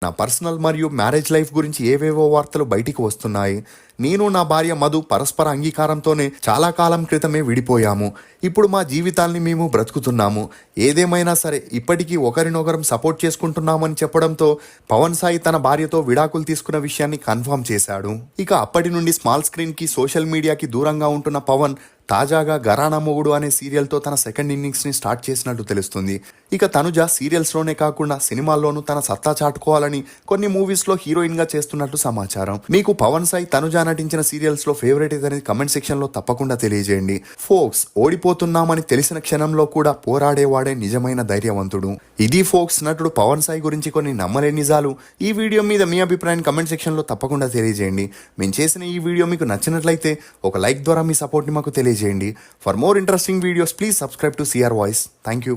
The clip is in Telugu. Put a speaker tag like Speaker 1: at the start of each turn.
Speaker 1: నా పర్సనల్ మరియు మ్యారేజ్ లైఫ్ గురించి ఏవేవో వార్తలు బయటికి వస్తున్నాయి. నేను నా భార్య మధు పరస్పర అంగీకారంతోనే చాలా కాలం క్రితమే విడిపోయాము. ఇప్పుడు మా జీవితాల్ని మేము బ్రతుకుతున్నాము. ఏదేమైనా సరే ఇప్పటికీ ఒకరినొకరం సపోర్ట్ చేసుకుంటున్నామని చెప్పడంతో పవన్ సాయి తన భార్యతో విడాకులు తీసుకున్న విషయాన్ని కన్ఫర్మ్ చేశాడు. ఇక అప్పటి నుండి స్మాల్ స్క్రీన్ కి సోషల్ మీడియాకి దూరంగా ఉంటున్న పవన్ తాజాగా ఘరానా మొగుడు అనే సీరియల్తో తన సెకండ్ ఇన్నింగ్స్ ని స్టార్ట్ చేసినట్టు తెలుస్తుంది. ఇక తనుజ సీరియల్స్లోనే కాకుండా సినిమాల్లోనూ తన సత్తా చాటుకోవాలని కొన్ని మూవీస్లో హీరోయిన్గా చేస్తున్నట్టు సమాచారం. మీకు పవన్ సాయి తనుజ నటించిన సీరియల్స్లో ఫేవరెట్ అనేది కమెంట్ సెక్షన్లో తప్పకుండా తెలియజేయండి. ఫోక్స్, ఓడిపోతున్నామని తెలిసిన క్షణంలో కూడా పోరాడేవాడే నిజమైన ధైర్యవంతుడు. ఇది ఫోక్స్ నటుడు పవన్ సాయి గురించి కొన్ని నమ్మలేని నిజాలు. ఈ వీడియో మీద మీ అభిప్రాయం కమెంట్ సెక్షన్లో తప్పకుండా తెలియజేయండి. మేము చేసిన ఈ వీడియో మీకు నచ్చినట్లయితే ఒక లైక్ ద్వారా మీ సపోర్ట్ని మాకు తెలియజేయండి. For more interesting videos, please subscribe to CR Voice. Thank you.